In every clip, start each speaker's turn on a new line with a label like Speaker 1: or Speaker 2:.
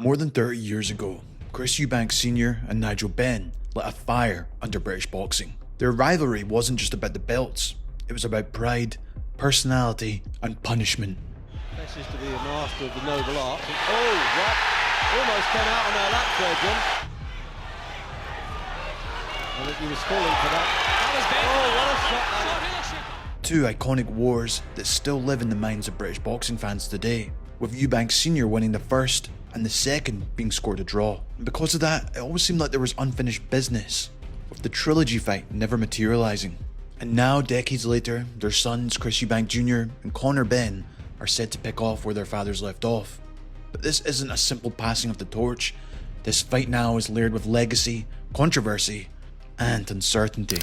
Speaker 1: More than 30 years ago, Chris Eubank Sr. and Nigel Benn lit a fire under British boxing. Their rivalry wasn't just about the belts, it was about pride, personality and punishment.
Speaker 2: This is to be a master of the noble art. Oh, what? Almost came out on her lap there, Jim. I think he was falling for that. That was big. Oh, what a shot.
Speaker 1: Two iconic wars that still live in the minds of British boxing fans today, with Eubank Sr. winning the first and the second being scored a draw. And because of that, it always seemed like there was unfinished business, with the trilogy fight never materialising. And now, decades later, their sons Chris Eubank Jr. and Conor Benn are set to pick off where their fathers left off. But this isn't a simple passing of the torch. This fight now is layered with legacy, controversy, and uncertainty.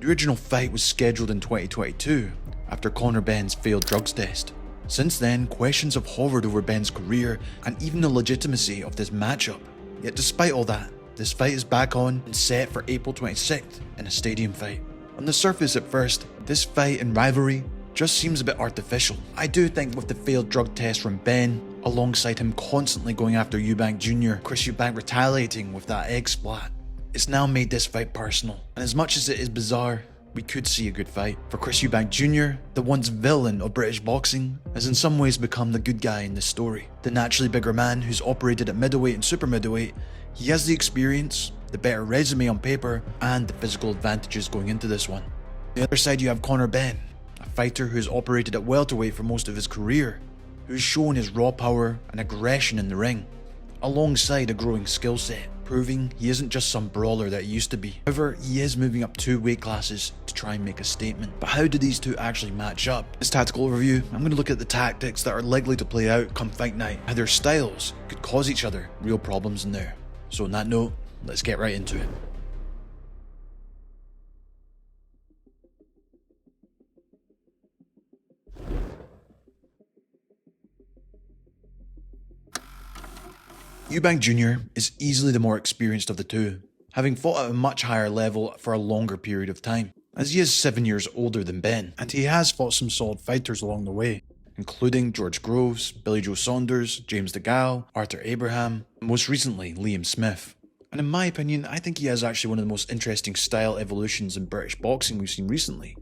Speaker 1: The original fight was scheduled in 2022 after Conor Benn's failed drugs test. Since then, questions have hovered over Benn's career and even the legitimacy of this matchup. Yet despite all that, this fight is back on and set for April 26th in a stadium fight. On the surface at first, this fight and rivalry just seems a bit artificial. I do think with the failed drug test from Benn, alongside him constantly going after Eubank Jr., Chris Eubank retaliating with that egg splat, it's now made this fight personal. And as much as it is bizarre, we could see a good fight. For Chris Eubank Jr., the once villain of British boxing, has in some ways become the good guy in this story. The naturally bigger man who's operated at middleweight and super middleweight, he has the experience, the better resume on paper, and the physical advantages going into this one. On the other side you have Conor Benn, a fighter who's operated at welterweight for most of his career, who's shown his raw power and aggression in the ring, alongside a growing skill set, proving he isn't just some brawler that he used to be. However, he is moving up 2 weight classes to try and make a statement. But how do these two actually match up? In this tactical overview, I'm going to look at the tactics that are likely to play out come fight night, how their styles could cause each other real problems in there. So on that note, let's get right into it. Eubank Jr. is easily the more experienced of the two, having fought at a much higher level for a longer period of time, as he is 7 years older than Benn, and he has fought some solid fighters along the way, including George Groves, Billy Joe Saunders, James DeGale, Arthur Abraham, and most recently Liam Smith. And in my opinion, I think he has actually one of the most interesting style evolutions in British boxing we've seen recently.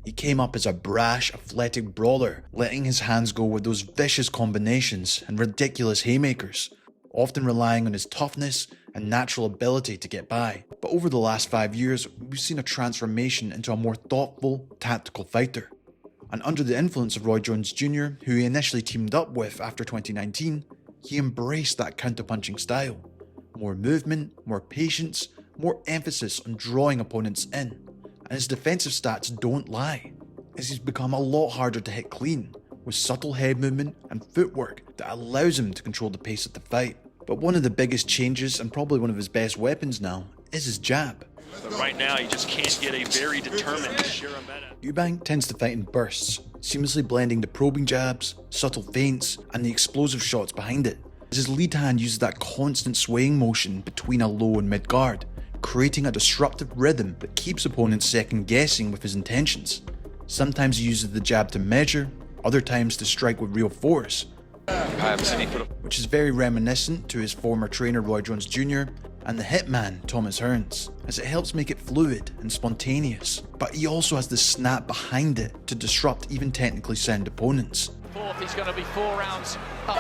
Speaker 1: He came up as a brash, athletic brawler, letting his hands go with those vicious combinations and ridiculous haymakers, often relying on his toughness and natural ability to get by. But over the last 5 years, we've seen a transformation into a more thoughtful, tactical fighter. And under the influence of Roy Jones Jr., who he initially teamed up with after 2019, he embraced that counterpunching style. More movement, more patience, more emphasis on drawing opponents in. And his defensive stats don't lie, as he's become a lot harder to hit clean, with subtle head movement and footwork that allows him to control the pace of the fight. But one of the biggest changes, and probably one of his best weapons now, is his jab.
Speaker 3: But right now, you just can't get a very determined Shirameta.
Speaker 1: Eubank tends to fight in bursts, seamlessly blending the probing jabs, subtle feints, and the explosive shots behind it. As his lead hand uses that constant swaying motion between a low and mid guard, creating a disruptive rhythm that keeps opponents second guessing with his intentions. Sometimes he uses the jab to measure, other times to strike with real force, which is very reminiscent to his former trainer Roy Jones Jr. and the hitman Thomas Hearns, as it helps make it fluid and spontaneous. But he also has the snap behind it to disrupt even technically sound opponents.
Speaker 4: Fourth is going to be 4 rounds up.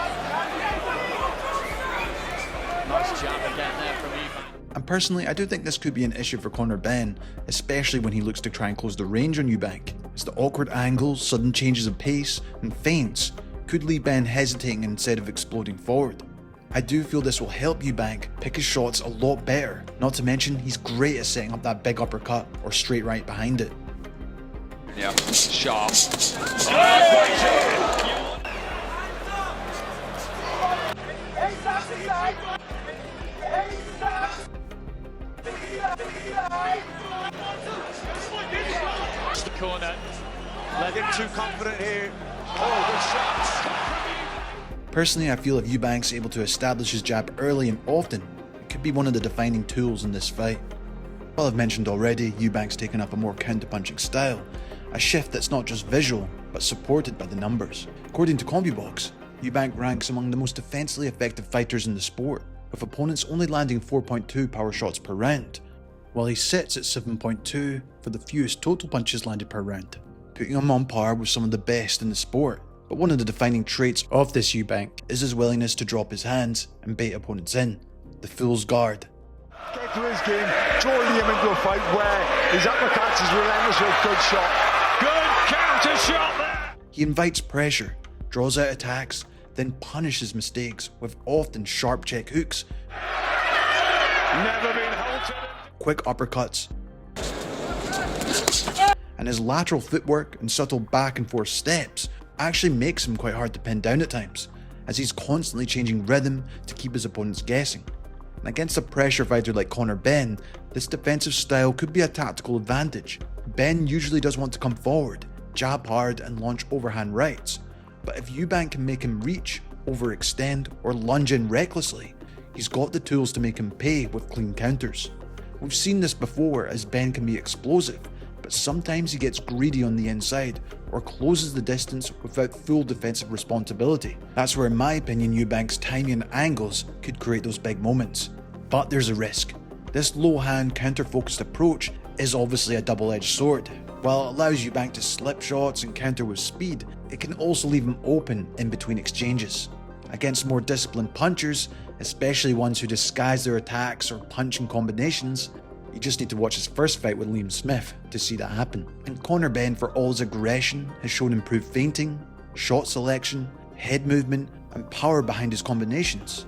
Speaker 4: Nice jab again there from Eubank.
Speaker 1: And personally, I do think this could be an issue for Conor Benn, especially when he looks to try and close the range on Eubank, as the awkward angles, sudden changes of pace, and feints could leave Benn hesitating instead of exploding forward. I do feel this will help Eubank pick his shots a lot better, not to mention he's great at setting up that big uppercut or straight right behind it.
Speaker 3: Yeah, sharp.
Speaker 4: The corner.
Speaker 2: Let him too confident here. Oh, good shots.
Speaker 1: Personally, I feel if Eubank's able to establish his jab early and often, it could be one of the defining tools in this fight. Well, I've mentioned already, Eubank's taken up a more counterpunching style, a shift that's not just visual, but supported by the numbers. According to CompuBox, Eubank ranks among the most defensively effective fighters in the sport, with opponents only landing 4.2 power shots per round, while he sits at 7.2 for the fewest total punches landed per round, putting him on par with some of the best in the sport. But one of the defining traits of this Eubank is his willingness to drop his hands and bait opponents in, the fool's guard.
Speaker 5: Get to his game, drawing him into a fight where his uppercuts is relentless with a good shot. Good counter shot there!
Speaker 1: He invites pressure, draws out attacks, then punishes mistakes with often sharp check hooks,
Speaker 5: Never been halted.
Speaker 1: quick uppercuts, and his lateral footwork and subtle back and forth steps actually makes him quite hard to pin down at times, as he's constantly changing rhythm to keep his opponents guessing. And against a pressure fighter like Conor Benn, this defensive style could be a tactical advantage. Benn usually does want to come forward, jab hard and launch overhand rights, but if Eubank can make him reach, overextend or lunge in recklessly, he's got the tools to make him pay with clean counters. We've seen this before, as Benn can be explosive, but sometimes he gets greedy on the inside or closes the distance without full defensive responsibility. That's where, in my opinion, Eubank's timing and angles could create those big moments. But there's a risk. This low hand counter-focused approach is obviously a double-edged sword. While it allows Eubank to slip shots and counter with speed, it can also leave him open in between exchanges. Against more disciplined punchers, especially ones who disguise their attacks or punching combinations, you just need to watch his first fight with Liam Smith to see that happen. And Conor Benn, for all his aggression, has shown improved feinting, shot selection, head movement, and power behind his combinations.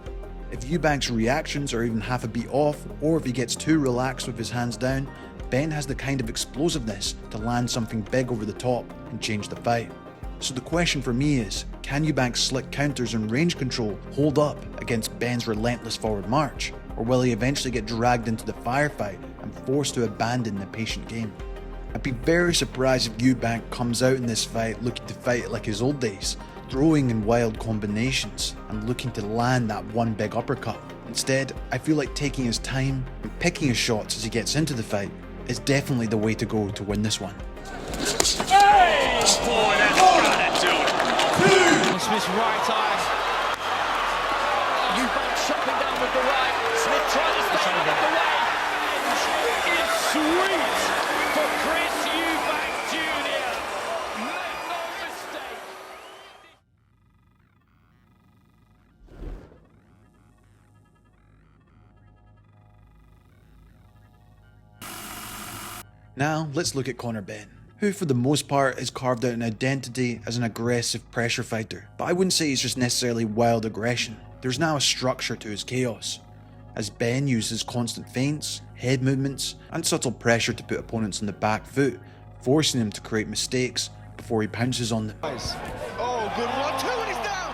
Speaker 1: If Eubank's reactions are even half a beat off, or if he gets too relaxed with his hands down, Benn has the kind of explosiveness to land something big over the top and change the fight. So the question for me is, can Eubank's slick counters and range control hold up against Benn's relentless forward march? Or will he eventually get dragged into the firefight and forced to abandon the patient game? I'd be very surprised if Eubank comes out in this fight looking to fight like his old days, throwing in wild combinations and looking to land that one big uppercut. Instead, I feel like taking his time and picking his shots as he gets into the fight is definitely the way to go to win this one.
Speaker 3: Hey! Boy, that's gotta do it.
Speaker 4: Smith's right eye. Eubank chopping down with the right. Smith trying to stay out of the way. It's sweet for Chris Eubank Jr. Make no mistake.
Speaker 1: Now, let's look at Conor Benn, who for the most part has carved out an identity as an aggressive pressure fighter. But I wouldn't say he's just necessarily wild aggression. There's now a structure to his chaos, as Benn uses constant feints, head movements, and subtle pressure to put opponents on the back foot, forcing them to create mistakes before he pounces on them.
Speaker 5: Oh, good one, two, and he's down!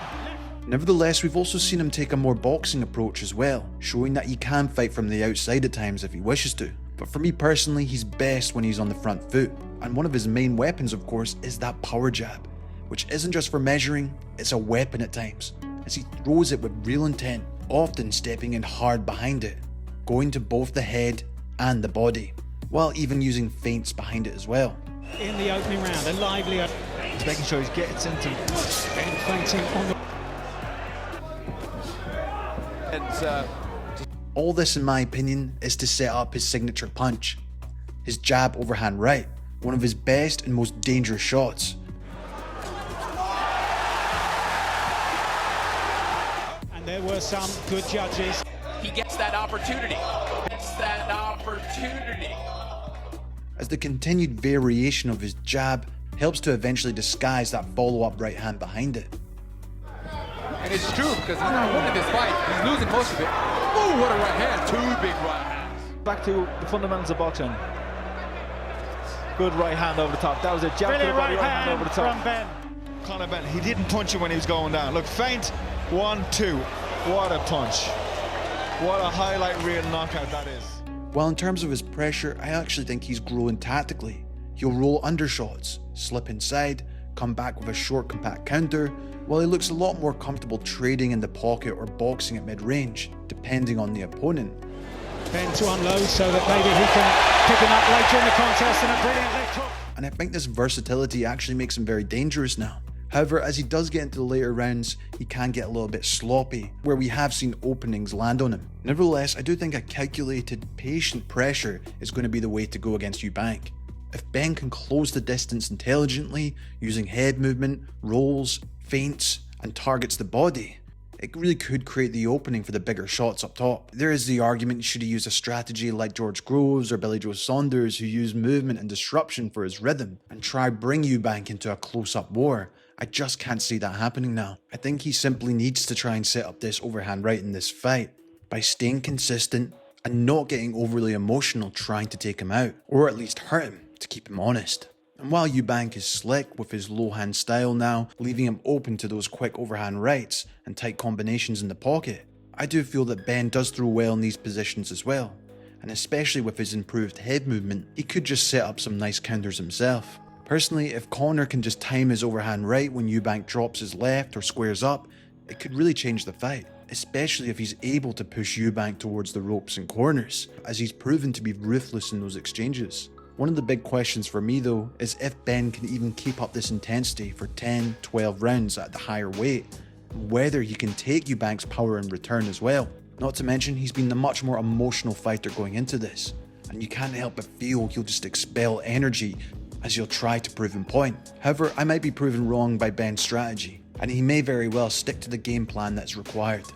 Speaker 1: Nevertheless, we've also seen him take a more boxing approach as well, showing that he can fight from the outside at times if he wishes to. But for me personally, he's best when he's on the front foot, and one of his main weapons, of course, is that power jab, which isn't just for measuring, it's a weapon at times, as he throws it with real intent, often stepping in hard behind it, going to both the head and the body, while even using feints behind it as well.
Speaker 6: In the opening round, a lively...
Speaker 5: He's making sure he's getting into
Speaker 6: Feinting on the...
Speaker 2: And
Speaker 1: All this, in my opinion, is to set up his signature punch, his jab overhand right, one of his best and most dangerous shots.
Speaker 6: And there were some good judges.
Speaker 4: He gets that opportunity.
Speaker 1: As the continued variation of his jab helps to eventually disguise that follow-up right hand behind it.
Speaker 7: And it's true, because he's not winning this fight. He's losing most of it. Oh, what a right hand. Two big right hands.
Speaker 5: back to the fundamentals of boxing. Good right hand over the top. That was a jab to the body, right hand over the top.
Speaker 6: From Benn.
Speaker 5: Conor Benn, he didn't punch him when he was going down. Look, feint, 1-2. What a punch. What a highlight reel knockout that is.
Speaker 1: While in terms of his pressure, I actually think he's growing tactically. He'll roll undershots, slip inside, come back with a short compact counter, while he looks a lot more comfortable trading in the pocket or boxing at mid-range, depending on the opponent.
Speaker 6: Benn to unload so that maybe he can pick him up later in the contest, and a brilliant left hook.
Speaker 1: And I think this versatility actually makes him very dangerous now, However, as he does get into the later rounds, he can get a little bit sloppy, where we have seen openings land on him. Nevertheless, I do think a calculated, patient pressure is going to be the way to go against Eubank. If Benn can close the distance intelligently, using head movement, rolls, feints, and targets the body, it really could create the opening for the bigger shots up top. There is the argument, should he use a strategy like George Groves or Billy Joe Saunders, who use movement and disruption for his rhythm, and try bring Eubank into a close-up war. I just can't see that happening now. I think he simply needs to try and set up this overhand right in this fight by staying consistent and not getting overly emotional trying to take him out, or at least hurt him to keep him honest. And while Eubank is slick with his low hand style now, leaving him open to those quick overhand rights and tight combinations in the pocket, I do feel that Benn does throw well in these positions as well, and especially with his improved head movement, he could just set up some nice counters himself. Personally, if Conor can just time his overhand right when Eubank drops his left or squares up, it could really change the fight, especially if he's able to push Eubank towards the ropes and corners, as he's proven to be ruthless in those exchanges. One of the big questions for me though is if Benn can even keep up this intensity for 10-12 rounds at the higher weight, and whether he can take Eubank's power in return as well. Not to mention he's been the much more emotional fighter going into this, and you can't help but feel he'll just expel energy as he'll try to prove him point. However, I might be proven wrong by Benn's strategy, and he may very well stick to the game plan that's required.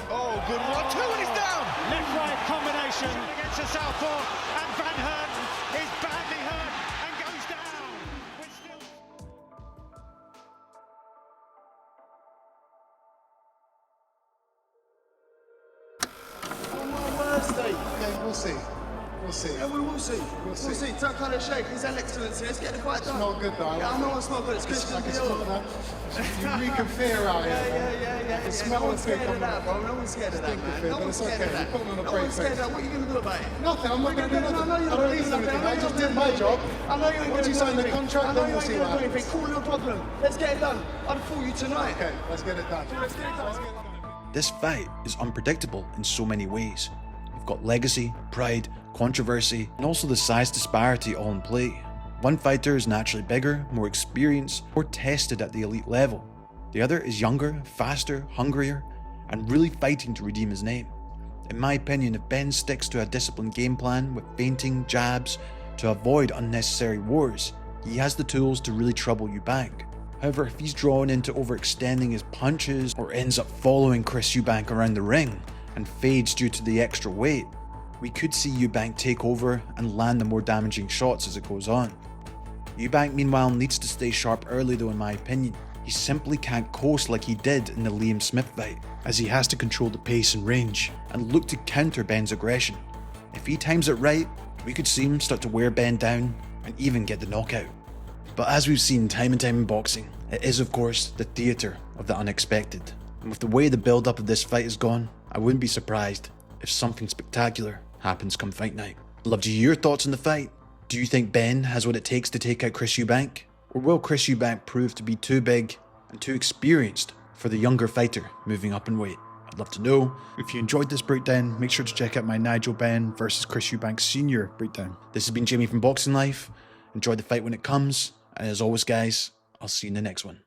Speaker 5: Oh, good 1-2 and he's down.
Speaker 6: Left-right combination against the southpaw, and Van Herten is badly hurt and goes down. With still...
Speaker 8: Yeah, we'll see. We'll see.
Speaker 9: Yeah, we will see. We'll see. Don't kind of shake. His Excellency. Let's get the fight done.
Speaker 8: It's not good though.
Speaker 9: Yeah, I know it's not good. It's
Speaker 8: It's like
Speaker 9: Christian
Speaker 8: it's
Speaker 9: Dior.
Speaker 8: not that. You reek of fear out here.
Speaker 9: Yeah.
Speaker 8: The
Speaker 9: No
Speaker 8: smell
Speaker 9: one's
Speaker 8: of fear
Speaker 9: scared of
Speaker 8: coming
Speaker 9: that,
Speaker 8: out.
Speaker 9: bro. No one's scared of that,
Speaker 8: Stink of
Speaker 9: man.
Speaker 8: fear,
Speaker 9: No
Speaker 8: but
Speaker 9: one's
Speaker 8: it's
Speaker 9: scared
Speaker 8: okay.
Speaker 9: of that.
Speaker 8: You're putting on a
Speaker 9: No
Speaker 8: brave
Speaker 9: one's scared of
Speaker 8: face.
Speaker 9: that. What are you going to do about it?
Speaker 8: Nothing. I'm not going to do nothing.
Speaker 9: I know you're
Speaker 8: I
Speaker 9: not
Speaker 8: don't
Speaker 9: doing
Speaker 8: need to do
Speaker 9: something.
Speaker 8: anything. I just did my job.
Speaker 9: I know you ain't
Speaker 8: Once
Speaker 9: going to
Speaker 8: you
Speaker 9: do
Speaker 8: sign the
Speaker 9: anything.
Speaker 8: contract,
Speaker 9: I know
Speaker 8: then
Speaker 9: you
Speaker 8: we'll
Speaker 9: ain't
Speaker 8: see
Speaker 9: going
Speaker 8: what
Speaker 9: to do anything.
Speaker 8: happens.
Speaker 9: Cool, no problem. Let's get it done. I'll fool you tonight.
Speaker 8: Okay, let's get it done. Let's get it done.
Speaker 1: This fight is unpredictable in so many ways. You've got legacy, pride, controversy, and also the size disparity all in play. One fighter is naturally bigger, more experienced, or tested at the elite level. The other is younger, faster, hungrier, and really fighting to redeem his name. In my opinion, if Benn sticks to a disciplined game plan with feinting, jabs, to avoid unnecessary wars, he has the tools to really trouble Eubank. However, if he's drawn into overextending his punches or ends up following Chris Eubank around the ring and fades due to the extra weight, we could see Eubank take over and land the more damaging shots as it goes on. Eubank meanwhile needs to stay sharp early though in my opinion. He simply can't coast like he did in the Liam Smith fight, as he has to control the pace and range and look to counter Benn's aggression. If he times it right, we could see him start to wear Benn down and even get the knockout. But as we've seen time and time in boxing, it is of course the theatre of the unexpected. And with the way the build-up of this fight has gone, I wouldn't be surprised if something spectacular happens come fight night. I'd love to hear your thoughts on the fight. Do you think Benn has what it takes to take out Chris Eubank? Or will Chris Eubank prove to be too big and too experienced for the younger fighter moving up in weight? I'd love to know. If you enjoyed this breakdown, make sure to check out my Nigel Benn versus Chris Eubank Sr. breakdown. This has been Jamie from Boxing Life. Enjoy the fight when it comes, and as always guys, I'll see you in the next one.